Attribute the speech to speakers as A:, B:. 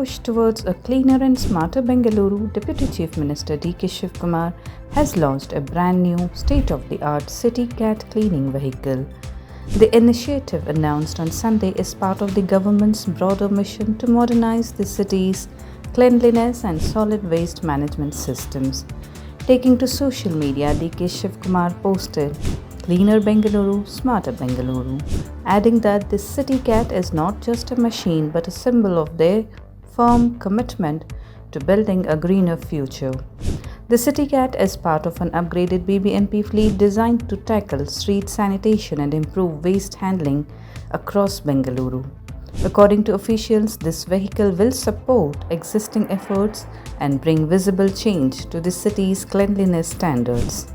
A: push towards a cleaner and smarter Bengaluru, Deputy Chief Minister D.K. Shivakumar has launched a brand new state-of-the-art CityCat cleaning vehicle. The initiative, announced on Sunday, is part of the government's broader mission to modernize the city's cleanliness and solid waste management systems. Taking to social media, D.K. Shivakumar posted, "Cleaner Bengaluru, smarter Bengaluru," adding that this CityCat is not just a machine but a symbol of their firm commitment to building a greener future. The CityCat is part of an upgraded BBMP fleet designed to tackle street sanitation and improve waste handling across Bengaluru. According to officials, this vehicle will support existing efforts and bring visible change to the city's cleanliness standards.